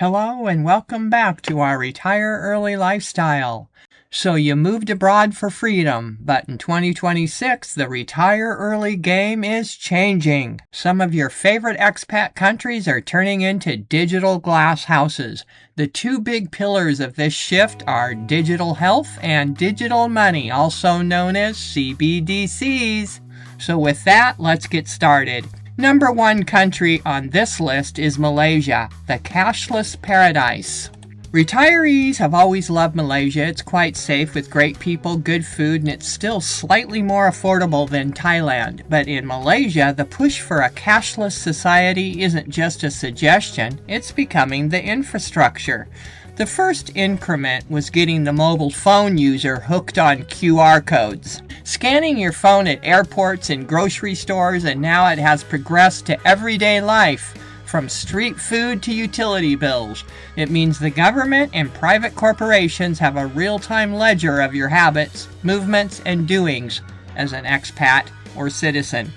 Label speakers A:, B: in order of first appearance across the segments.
A: Hello and welcome back to our Retire Early lifestyle. So you moved abroad for freedom, but in 2026, the Retire Early game is changing. Some of your favorite expat countries are turning into digital glass houses. The two big pillars of this shift are digital health and digital money, also known as CBDCs. So with that, let's get started. Number one country on this list is Malaysia, the cashless paradise. Retirees have always loved Malaysia. It's quite safe with great people, good food, and it's still slightly more affordable than Thailand. But in Malaysia, the push for a cashless society isn't just a suggestion, it's becoming the infrastructure. The first increment was getting the mobile phone user hooked on QR codes. Scanning your phone at airports and grocery stores, and now it has progressed to everyday life, from street food to utility bills. It means the government and private corporations have a real-time ledger of your habits, movements, and doings as an expat or citizen.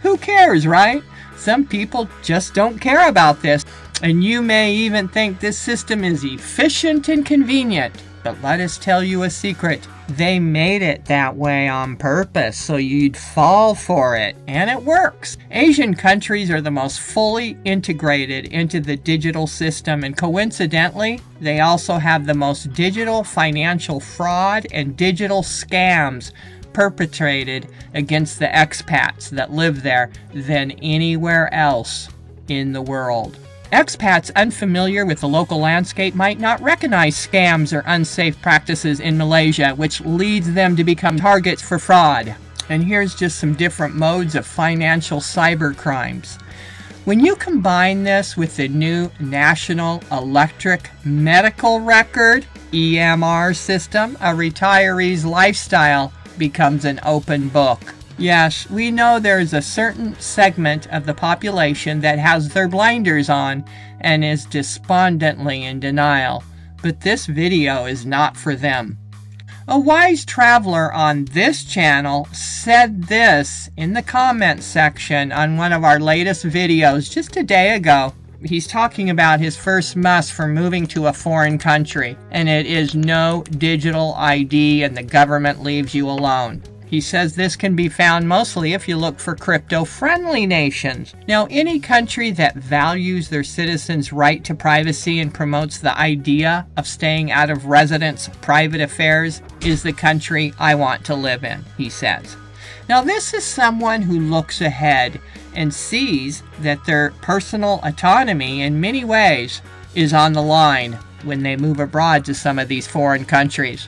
A: Who cares, right? Some people just don't care about this, and you may even think this system is efficient and convenient. But let us tell you a secret. They made it that way on purpose, so you'd fall for it, and it works. Asian countries are the most fully integrated into the digital system, and coincidentally, they also have the most digital financial fraud and digital scams perpetrated against the expats that live there than anywhere else in the world. Expats unfamiliar with the local landscape might not recognize scams or unsafe practices in Malaysia, which leads them to become targets for fraud. And here's just some different modes of financial cyber crimes. When you combine this with the new National Electric Medical Record, EMR system, a retiree's lifestyle becomes an open book. Yes, we know there's a certain segment of the population that has their blinders on and is despondently in denial, but this video is not for them. A wise traveler on this channel said this in the comments section on one of our latest videos just a day ago. He's talking about his first must for moving to a foreign country, and it is no digital ID and the government leaves you alone. He says this can be found mostly if you look for crypto-friendly nations. Now, any country that values their citizens' right to privacy and promotes the idea of staying out of residents' private affairs is the country I want to live in, he says. Now, this is someone who looks ahead and sees that their personal autonomy in many ways is on the line when they move abroad to some of these foreign countries.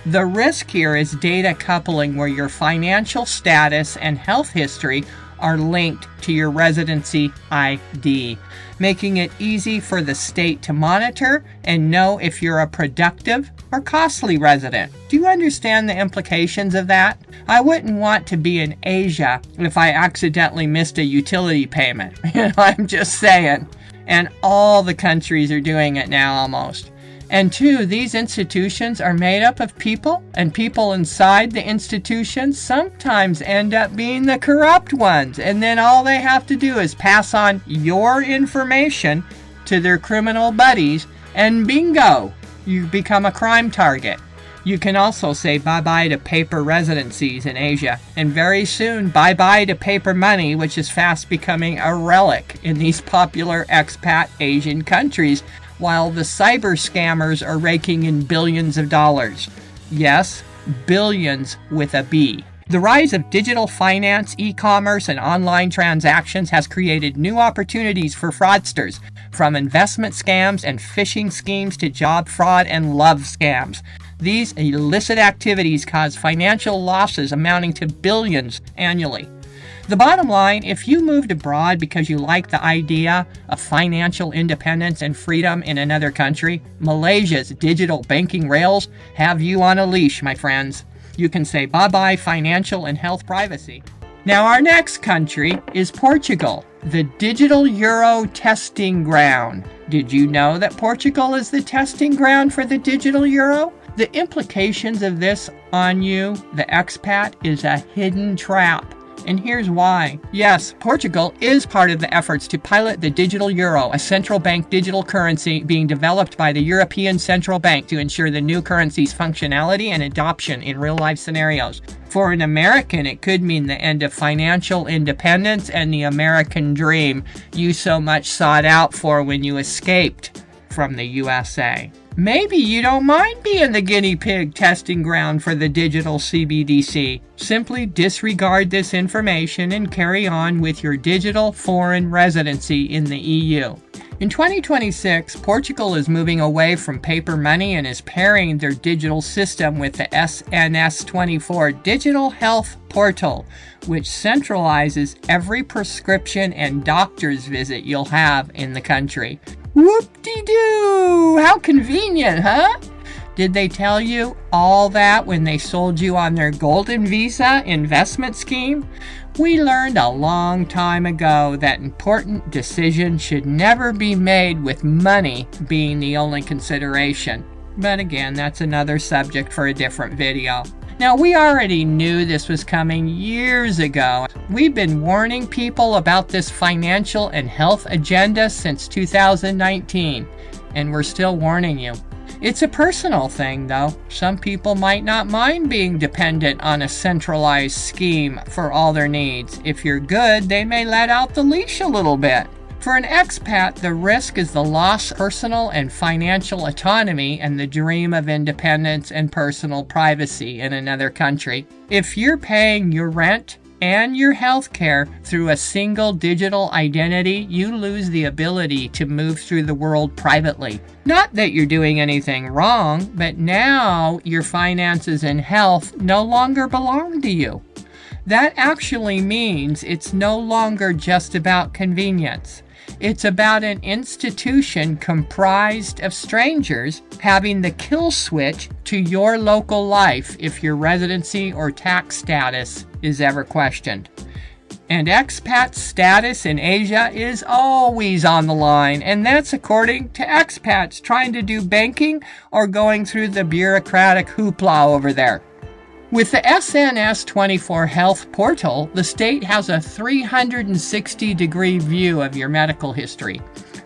A: The risk here is data coupling, where your financial status and health history are linked to your residency ID, making it easy for the state to monitor and know if you're a productive or costly resident. Do you understand the implications of that? I wouldn't want to be in Asia if I accidentally missed a utility payment. I'm just saying. And all the countries are doing it now almost. And two, these institutions are made up of people, and people inside the institutions sometimes end up being the corrupt ones, and then all they have to do is pass on your information to their criminal buddies, and bingo, you become a crime target. You can also say bye-bye to paper residencies in Asia, and very soon bye-bye to paper money, which is fast becoming a relic in these popular expat Asian countries, while the cyber scammers are raking in billions of dollars. Yes, billions with a B. The rise of digital finance, e-commerce, and online transactions has created new opportunities for fraudsters, from investment scams and phishing schemes to job fraud and love scams. These illicit activities cause financial losses amounting to billions annually. The bottom line, if you moved abroad because you like the idea of financial independence and freedom in another country, Malaysia's digital banking rails have you on a leash, my friends. You can say bye-bye financial and health privacy. Now, our next country is Portugal, the digital euro testing ground. Did you know that Portugal is the testing ground for the digital euro? The implications of this on you, the expat, is a hidden trap. And here's why. Yes, Portugal is part of the efforts to pilot the digital euro, a central bank digital currency being developed by the European Central Bank to ensure the new currency's functionality and adoption in real-life scenarios. For an American, it could mean the end of financial independence and the American dream you so much sought out for when you escaped from the USA. Maybe you don't mind being the guinea pig testing ground for the digital CBDC. Simply disregard this information and carry on with your digital foreign residency in the EU. In 2026, Portugal is moving away from paper money and is pairing their digital system with the SNS24 Digital Health Portal, which centralizes every prescription and doctor's visit you'll have in the country. Whoop-de-doo! How convenient, huh? Did they tell you all that when they sold you on their Golden Visa investment scheme? We learned a long time ago that important decisions should never be made with money being the only consideration. But again, that's another subject for a different video. Now, we already knew this was coming years ago. We've been warning people about this financial and health agenda since 2019, and we're still warning you. It's a personal thing, though. Some people might not mind being dependent on a centralized scheme for all their needs. If you're good, they may let out the leash a little bit. For an expat, the risk is the loss of personal and financial autonomy and the dream of independence and personal privacy in another country. If you're paying your rent and your health care through a single digital identity, you lose the ability to move through the world privately. Not that you're doing anything wrong, but now your finances and health no longer belong to you. That actually means it's no longer just about convenience. It's about an institution comprised of strangers having the kill switch to your local life if your residency or tax status is ever questioned. And expat status in Asia is always on the line, and that's according to expats trying to do banking or going through the bureaucratic hoopla over there. With the SNS24 Health Portal, the state has a 360-degree view of your medical history.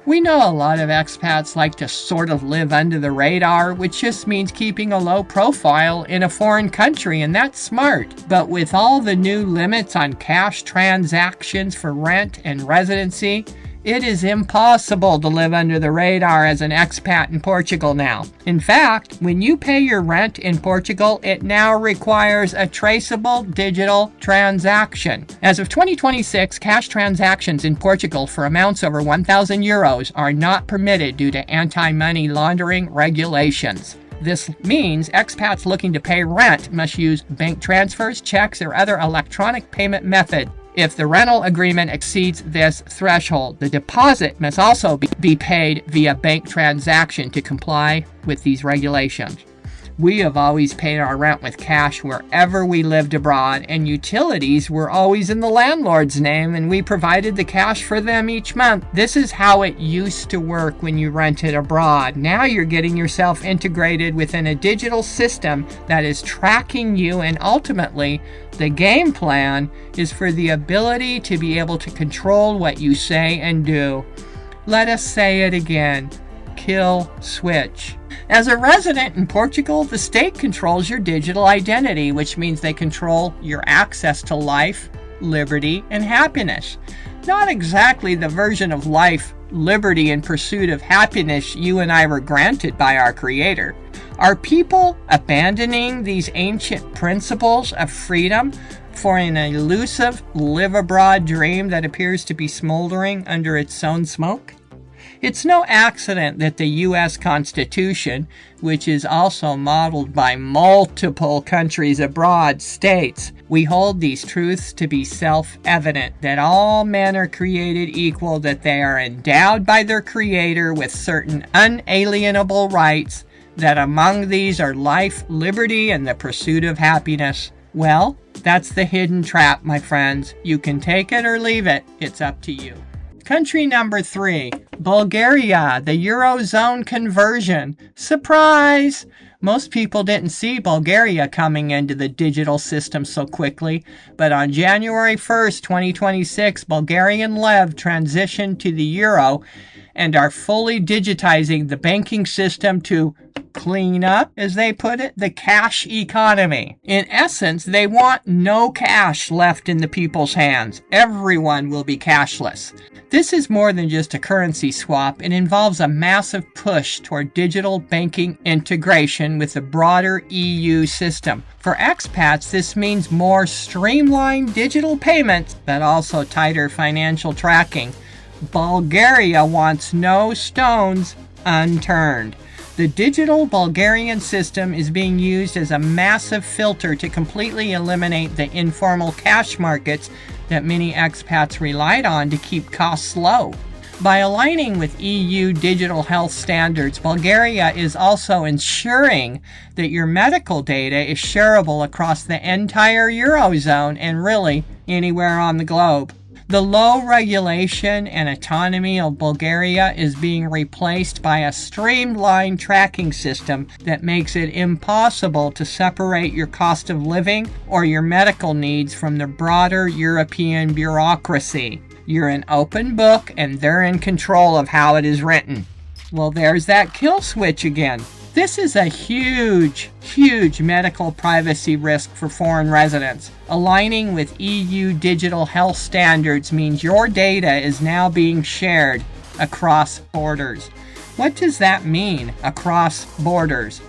A: We know a lot of expats like to sort of live under the radar, which just means keeping a low profile in a foreign country, and that's smart. But with all the new limits on cash transactions for rent and residency, it is impossible to live under the radar as an expat in Portugal now. In fact, when you pay your rent in Portugal, it now requires a traceable digital transaction. As of 2026, cash transactions in Portugal for amounts over 1,000 euros are not permitted due to anti-money laundering regulations. This means expats looking to pay rent must use bank transfers, checks, or other electronic payment method. If the rental agreement exceeds this threshold, the deposit must also be paid via bank transaction to comply with these regulations. We have always paid our rent with cash wherever we lived abroad, and utilities were always in the landlord's name, and we provided the cash for them each month. This is how it used to work when you rented abroad. Now you're getting yourself integrated within a digital system that is tracking you, and ultimately, the game plan is for the ability to be able to control what you say and do. Let us say it again. Kill switch. As a resident in Portugal, the state controls your digital identity, which means they control your access to life, liberty, and happiness. Not exactly the version of life, liberty, and pursuit of happiness you and I were granted by our Creator. Are people abandoning these ancient principles of freedom for an elusive live-abroad dream that appears to be smoldering under its own smoke? It's no accident that the U.S. Constitution, which is also modeled by multiple countries abroad, states, "We hold these truths to be self-evident, that all men are created equal, that they are endowed by their Creator with certain unalienable rights, that among these are life, liberty, and the pursuit of happiness." Well, that's the hidden trap, my friends. You can take it or leave it. It's up to you. Country number 3, Bulgaria, the Eurozone conversion. Surprise! Most people didn't see Bulgaria coming into the digital system so quickly, but on January 1st, 2026, Bulgarian lev transitioned to the euro and are fully digitizing the banking system to clean up, as they put it, the cash economy. In essence, they want no cash left in the people's hands. Everyone will be cashless. This is more than just a currency swap. It involves a massive push toward digital banking integration with the broader EU system. For expats, this means more streamlined digital payments, but also tighter financial tracking. Bulgaria wants no stones unturned. The digital Bulgarian system is being used as a massive filter to completely eliminate the informal cash markets that many expats relied on to keep costs low. By aligning with EU digital health standards, Bulgaria is also ensuring that your medical data is shareable across the entire Eurozone and really anywhere on the globe. The low regulation and autonomy of Bulgaria is being replaced by a streamlined tracking system that makes it impossible to separate your cost of living or your medical needs from the broader European bureaucracy. You're an open book and they're in control of how it is written. Well, there's that kill switch again. This is a huge medical privacy risk for foreign residents. Aligning with EU digital health standards means your data is now being shared across borders. What does that mean, across borders?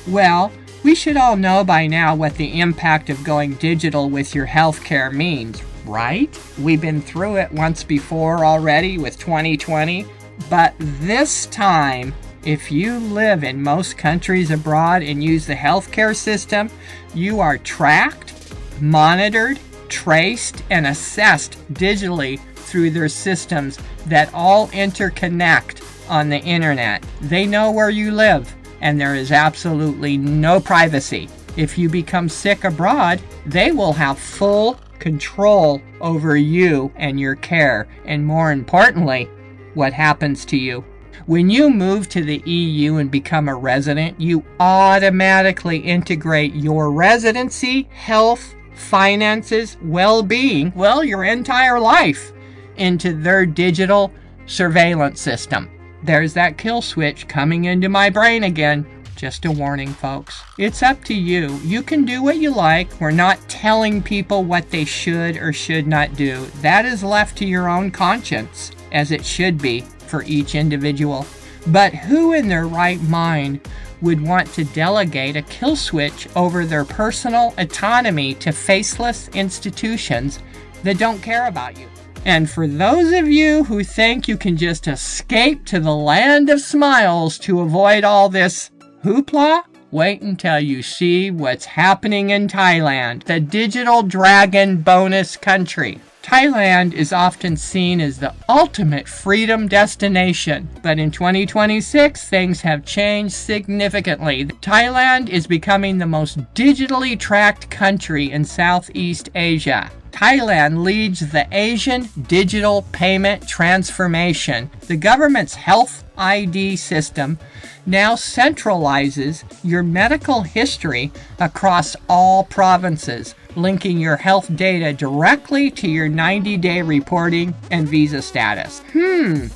A: Well, we should all know by now what the impact of going digital with your healthcare means, right? We've been through it once before already with 2020, but this time, if you live in most countries abroad and use the healthcare system, you are tracked, monitored, traced, and assessed digitally through their systems that all interconnect on the internet. They know where you live, and there is absolutely no privacy. If you become sick abroad, they will have full control over you and your care, and more importantly, what happens to you. When you move to the EU and become a resident, you automatically integrate your residency, health, finances, well-being, your entire life into their digital surveillance system. There's that kill switch coming into my brain again. Just a warning, folks. It's up to you. You can do what you like. We're not telling people what they should or should not do. That is left to your own conscience, as it should be for each individual. But who in their right mind would want to delegate a kill switch over their personal autonomy to faceless institutions that don't care about you? And for those of you who think you can just escape to the land of smiles to avoid all this hoopla, wait until you see what's happening in Thailand, the digital dragon bonus country. Thailand is often seen as the ultimate freedom destination, but in 2026, things have changed significantly. Thailand is becoming the most digitally tracked country in Southeast Asia. Thailand leads the Asian digital payment transformation. The government's health ID system now centralizes your medical history across all provinces, linking your health data directly to your 90-day reporting and visa status.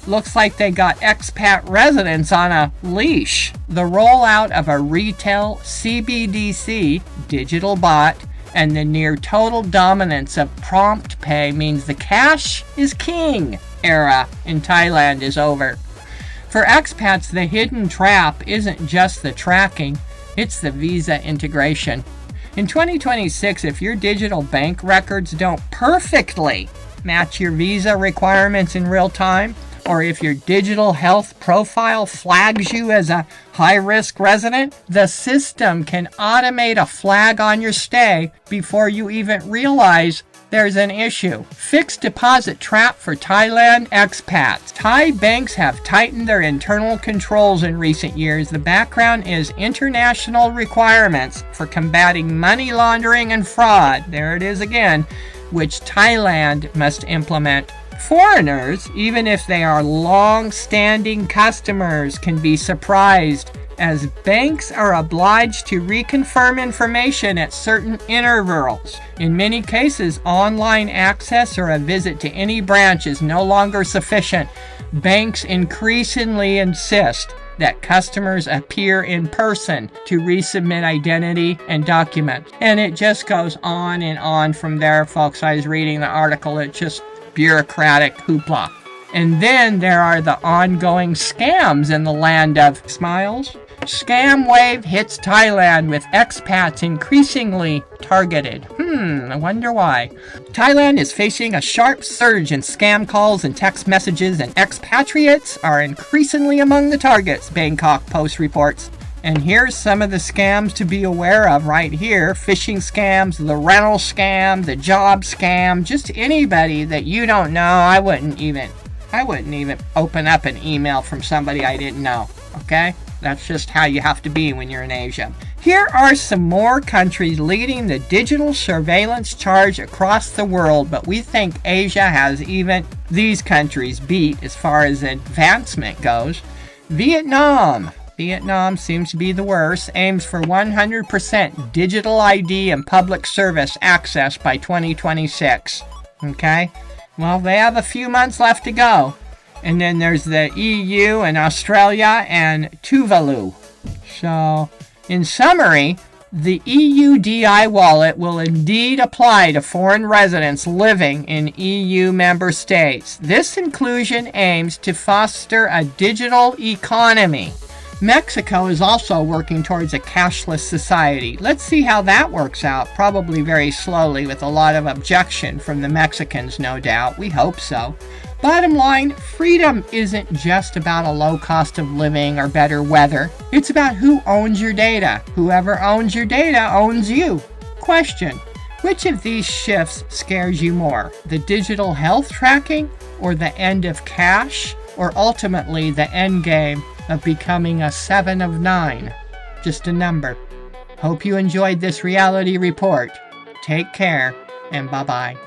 A: Looks like they got expat residents on a leash. The rollout of a retail CBDC digital bot and the near total dominance of prompt pay means the cash is king era in Thailand is over. For expats, the hidden trap isn't just the tracking, it's the visa integration. In 2026, if your digital bank records don't perfectly match your visa requirements in real time, or if your digital health profile flags you as a high-risk resident, the system can automate a flag on your stay before you even realize there's an issue. Fixed deposit trap for Thailand expats. Thai banks have tightened their internal controls in recent years. The background is international requirements for combating money laundering and fraud. There it is again, which Thailand must implement Foreigners, even if they are long-standing customers, can be surprised as banks are obliged to reconfirm information at certain intervals. In many cases, online access or a visit to any branch is no longer sufficient. Banks increasingly insist that customers appear in person to resubmit identity and documents. And it just goes on and on from there, folks. I was reading the article. It's just bureaucratic hoopla. And then there are the ongoing scams in the land of smiles. Scam wave hits Thailand with expats increasingly targeted. I wonder why. Thailand is facing a sharp surge in scam calls and text messages, and expatriates are increasingly among the targets, Bangkok Post reports. And here's some of the scams to be aware of right here. Phishing scams, the rental scam, the job scam, just anybody that you don't know. I wouldn't even open up an email from somebody I didn't know, okay? That's just how you have to be when you're in Asia. Here are some more countries leading the digital surveillance charge across the world, but we think Asia has even these countries beat as far as advancement goes. Vietnam seems to be the worst, aims for 100% digital ID and public service access by 2026. Okay? Well, they have a few months left to go. And then there's the EU and Australia and Tuvalu. So, in summary, the EUDI wallet will indeed apply to foreign residents living in EU member states. This inclusion aims to foster a digital economy. Mexico is also working towards a cashless society. Let's see how that works out. Probably very slowly with a lot of objection from the Mexicans, no doubt. We hope so. Bottom line, freedom isn't just about a low cost of living or better weather. It's about who owns your data. Whoever owns your data owns you. Question: which of these shifts scares you more? The digital health tracking, or the end of cash, or ultimately the end game of becoming a 7 of 9? Just a number. Hope you enjoyed this reality report. Take care, and bye-bye.